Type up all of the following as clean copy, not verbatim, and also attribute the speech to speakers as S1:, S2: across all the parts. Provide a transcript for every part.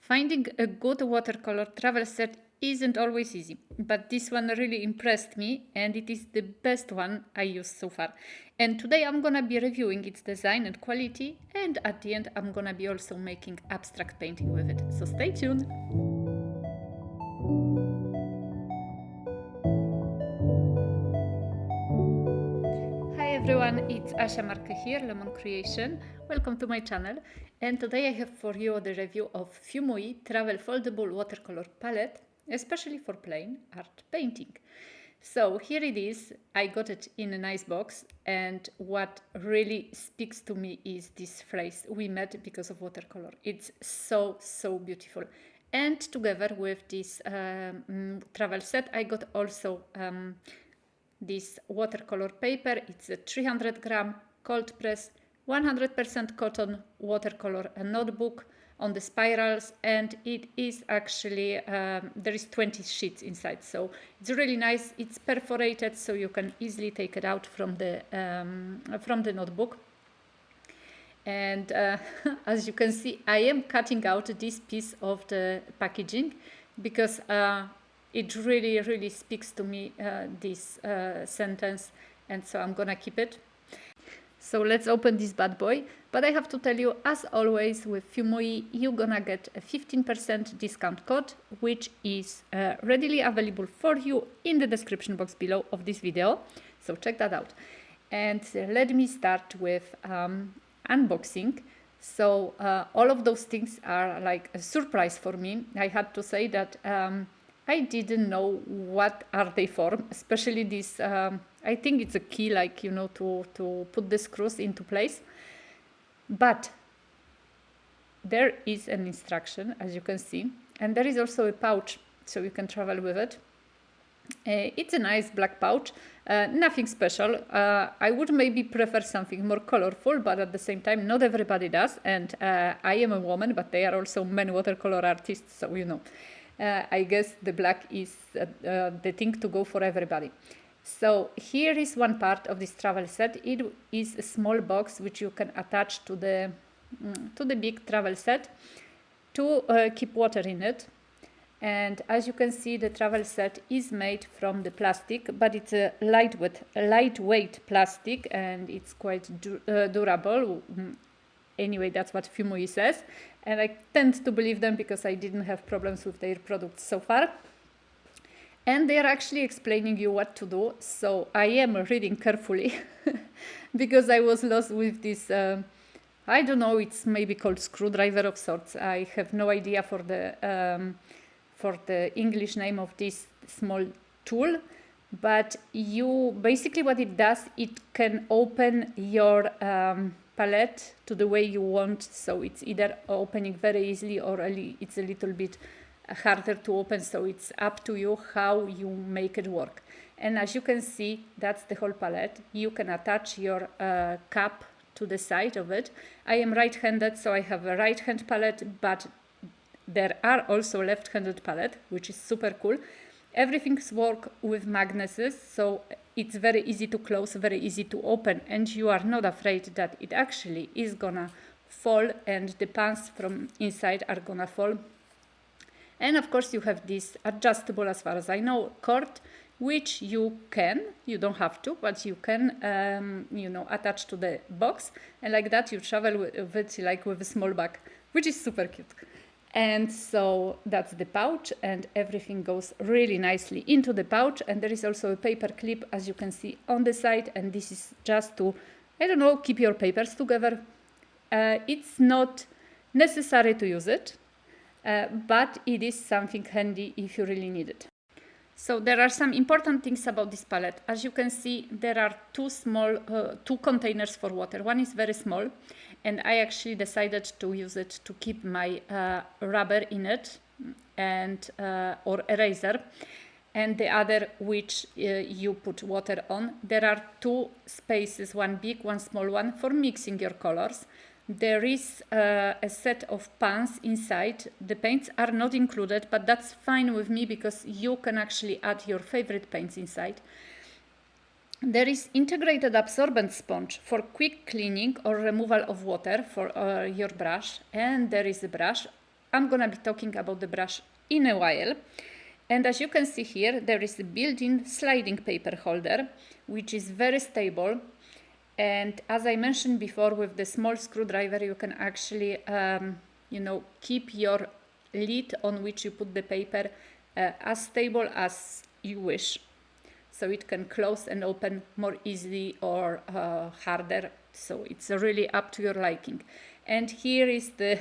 S1: Finding a good watercolor travel set isn't always easy, but this one really impressed me and it is the best one I used so far. And today I'm gonna be reviewing its design and quality, and at the end I'm gonna be also making abstract painting with it. So stay tuned! Hi everyone, it's Asia Marquet here, Lemon Creation. Welcome to my channel, and today I have for you the review of Fuumuui Travel Foldable Watercolor Palette, especially for plain art painting. So here it is. I got it in a nice box, and what really speaks to me is this phrase, "we met because of watercolor." It's so beautiful. And together with this travel set, I got also this watercolor paper. It's a 300 gram cold press 100% cotton watercolor notebook on the spirals, and it is actually there is 20 sheets inside, so it's really nice. It's perforated, so you can easily take it out from the notebook. And as you can see, I am cutting out this piece of the packaging because it really speaks to me, this sentence, and so I'm gonna keep it. So let's open this bad boy. But I have to tell you, as always with Fuumuui, you're gonna get a 15% discount code, which is readily available for you in the description box below of this video. So check that out. And let me start with unboxing. So all of those things are like a surprise for me. I had to say that I didn't know what are they for, especially this, I think it's a key, like, you know, to put the screws into place. But there is an instruction, as you can see, and there is also a pouch, so you can travel with it. It's a nice black pouch, nothing special. I would maybe prefer something more colorful, but at the same time, not everybody does. And I am a woman, but they are also men watercolor artists, so you know. I guess the black is the thing to go for everybody. So here is one part of this travel set. It is a small box which you can attach to the big travel set to keep water in it. And as you can see, the travel set is made from the plastic, but it's a lightweight plastic, and it's quite durable. Anyway, that's what Fuumuui says, and I tend to believe them because I didn't have problems with their products so far. And they are actually explaining you what to do, so I am reading carefully because I was lost with this, I don't know, it's maybe called screwdriver of sorts. I have no idea for the English name of this small tool, but basically what it does, it can open your palette to the way you want. So it's either opening very easily or it's a little bit harder to open, so it's up to you how you make it work. And as you can see, that's the whole palette. You can attach your cap to the side of it. I am right-handed, so I have a right-hand palette, but there are also left-handed palette, which is super cool. Everything's work with magnets, so it's very easy to close, very easy to open, and you are not afraid that it actually is gonna fall and the pans from inside are gonna fall. And of course you have this adjustable, as far as I know, cord, which you don't have to, but you can, you know, attach to the box, and like that you travel with it like with a small bag, which is super cute. And so that's the pouch, and everything goes really nicely into the pouch. And there is also a paper clip, as you can see, on the side, and this is just to, I don't know, keep your papers together. It's not necessary to use it, but it is something handy if you really need it. So there are some important things about this palette. As you can see, there are two containers for water. One is very small, and I actually decided to use it to keep my rubber in it and or eraser, and the other which you put water on. There are two spaces, one big, one small one, for mixing your colors. There is a set of pans inside. The paints are not included, but that's fine with me because you can actually add your favorite paints inside. There is integrated absorbent sponge for quick cleaning or removal of water for your brush, and there is a brush I'm gonna be talking about the brush in a while. And as you can see here, there is a built-in sliding paper holder, which is very stable. And as I mentioned before, with the small screwdriver, you can actually, keep your lid on which you put the paper as stable as you wish. So it can close and open more easily or harder. So it's really up to your liking. And here is the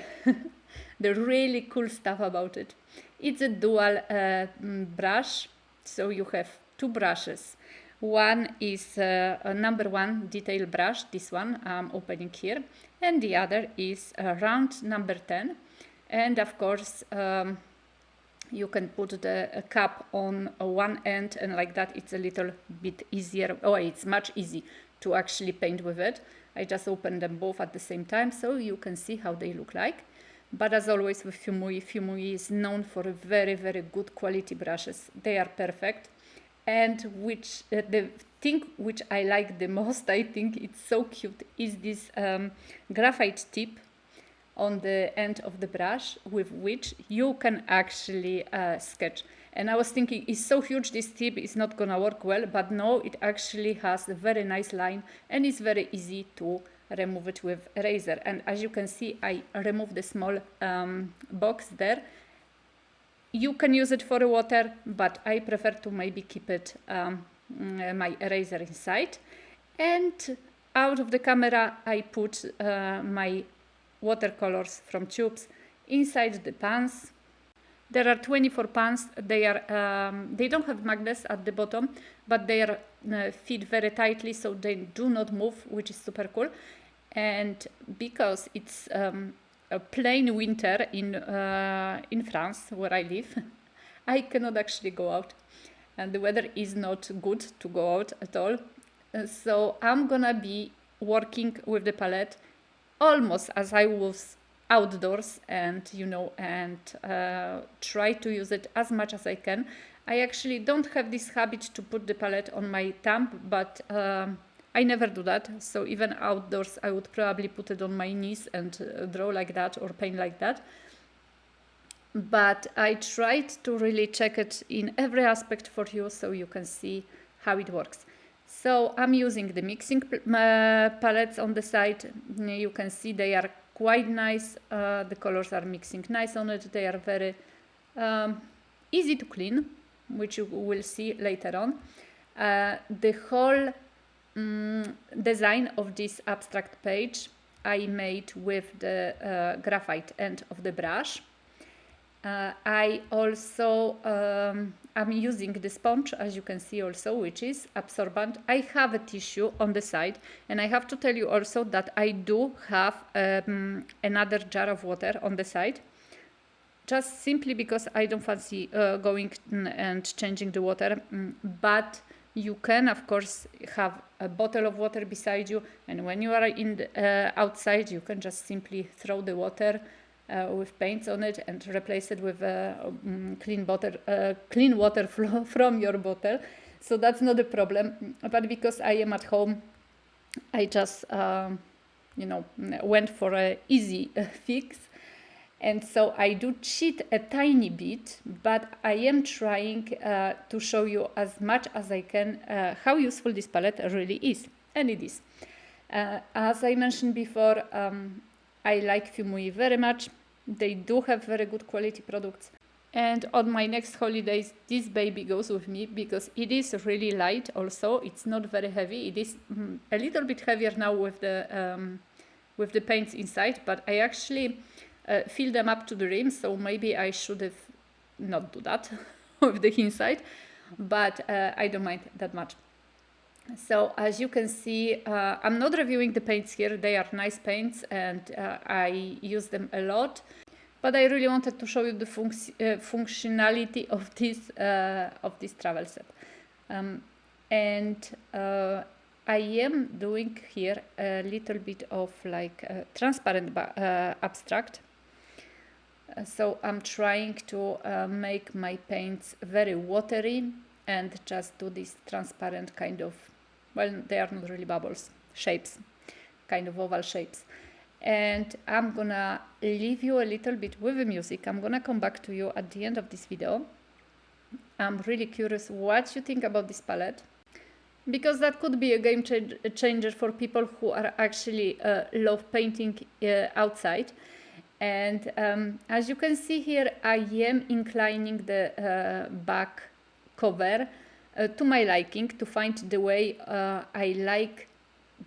S1: the really cool stuff about it. It's a dual brush, so you have two brushes. One is a number 1 detail brush, this one I'm opening here, and the other is a round number 10. And of course, you can put the cap on one end, and like that it's a little bit easier. Oh, it's much easier to actually paint with it. I just opened them both at the same time so you can see how they look like. But as always with Fuumuui, Fuumuui is known for very, very good quality brushes. They are perfect. And the thing which I like the most, I think it's so cute, is this graphite tip on the end of the brush with which you can actually sketch. And I was thinking, it's so huge, this tip is not gonna work well, but no, it actually has a very nice line and it's very easy to remove it with eraser. And as you can see, I removed the small box there. You can use it for water, but I prefer to maybe keep it my eraser inside. And out of the camera, I put my watercolors from tubes inside the pans. There are 24 pans. They don't have magnets at the bottom, but they are fit very tightly, so they do not move, which is super cool. And because it's a plain winter in France, where I live, I cannot actually go out, and the weather is not good to go out at all. So I'm gonna be working with the palette almost as I was outdoors, and try to use it as much as I can. I actually don't have this habit to put the palette on my thumb, but I never do that. So even outdoors, I would probably put it on my knees and draw like that or paint like that. But I tried to really check it in every aspect for you so you can see how it works. So I'm using the mixing palettes on the side. You can see they are quite nice. The colors are mixing nice on it. They are very easy to clean, which you will see later on. The whole design of this abstract page I made with the graphite end of the brush. I also am using the sponge, as you can see also, which is absorbent. I have a tissue on the side, and I have to tell you also that I do have another jar of water on the side, just simply because I don't fancy going and changing the water. But you can, of course, have a bottle of water beside you, and when you are outside, you can just simply throw the water with paints on it and replace it with clean water from your bottle. So that's not a problem. But because I am at home, I just went for an easy fix. And so I do cheat a tiny bit, but I am trying to show you as much as I can how useful this palette really is. And it is. As I mentioned before, I like Fuumuui very much. They do have very good quality products. And on my next holidays, this baby goes with me because it is really light also. It's not very heavy. It is a little bit heavier now with the paints inside, but I actually fill them up to the rim, so maybe I should have not do that with the inside, but I don't mind that much. So as you can see, I'm not reviewing the paints here. They are nice paints and I use them a lot, but I really wanted to show you the functionality of this travel set. I am doing here a little bit of like transparent abstract. So I'm trying to make my paints very watery and just do this transparent kind of, well, they are not really bubbles, shapes, kind of oval shapes. And I'm gonna leave you a little bit with the music. I'm gonna come back to you at the end of this video. I'm really curious what you think about this palette, because that could be a game changer for people who are actually love painting outside. And as you can see here, I am inclining the back cover to my liking, to find the way I like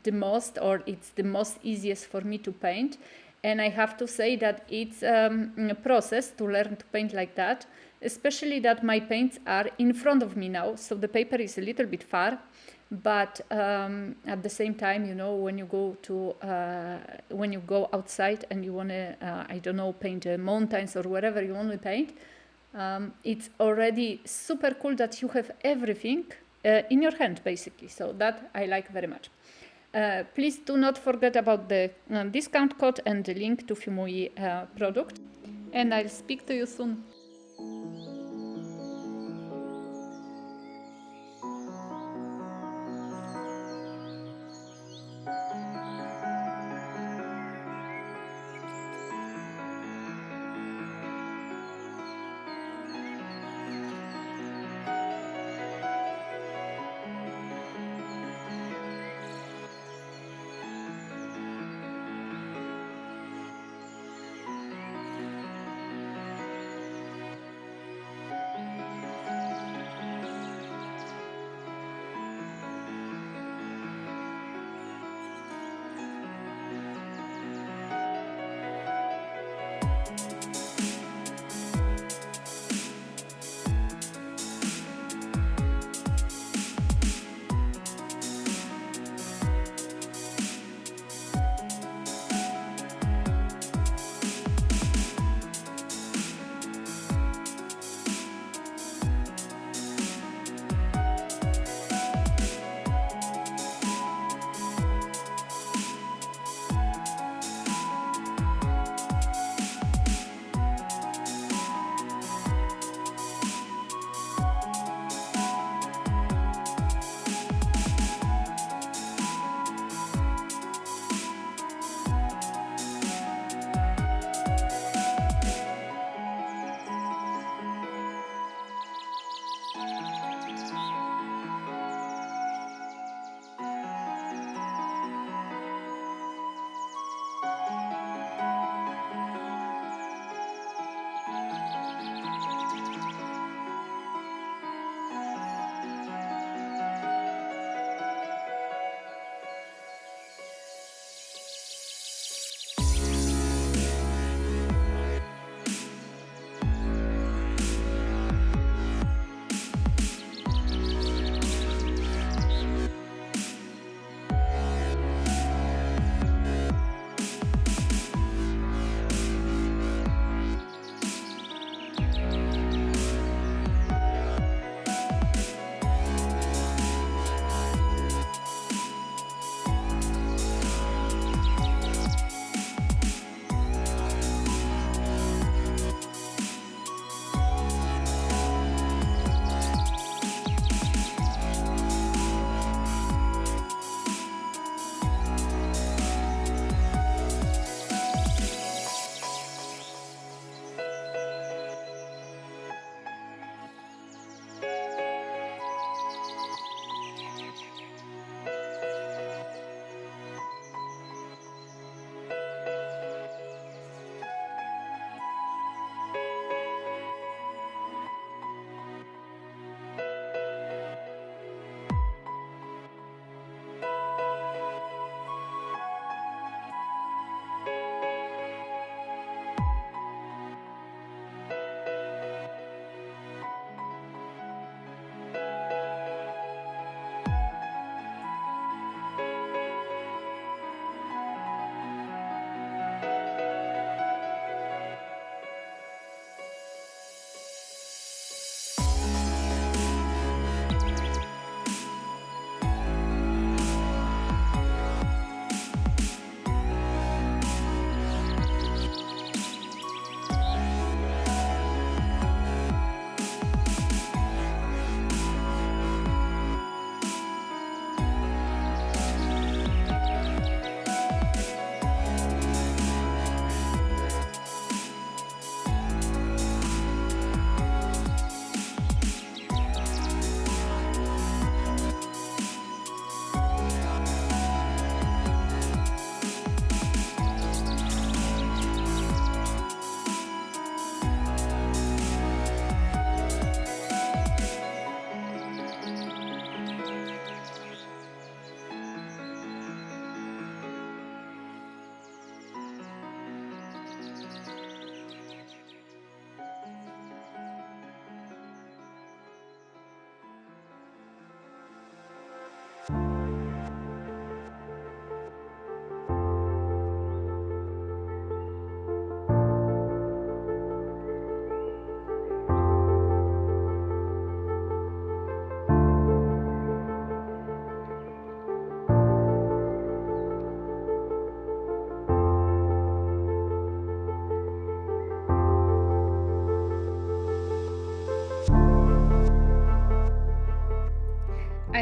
S1: the most, or it's the most easiest for me to paint. And I have to say that it's a process to learn to paint like that, especially that my paints are in front of me now, so the paper is a little bit far. But at the same time, you know, when you go outside and you want to I don't know, paint mountains or whatever you want to paint, it's already super cool that you have everything in your hand basically. So that I like very much. Please do not forget about the discount code and the link to Fuumuui product, and I'll speak to you soon.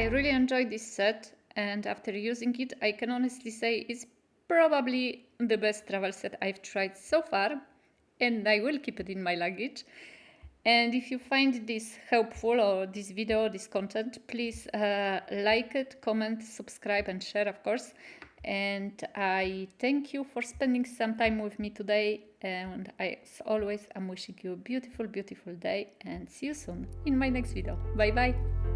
S1: really enjoyed this set, and after using it, I can honestly say it's probably the best travel set I've tried so far, and I will keep it in my luggage. And if you find this helpful, or this video, this content, please like it, comment, subscribe, and share, of course. And I thank you for spending some time with me today. And as always, I'm wishing you a beautiful, beautiful day, and see you soon in my next video. Bye bye.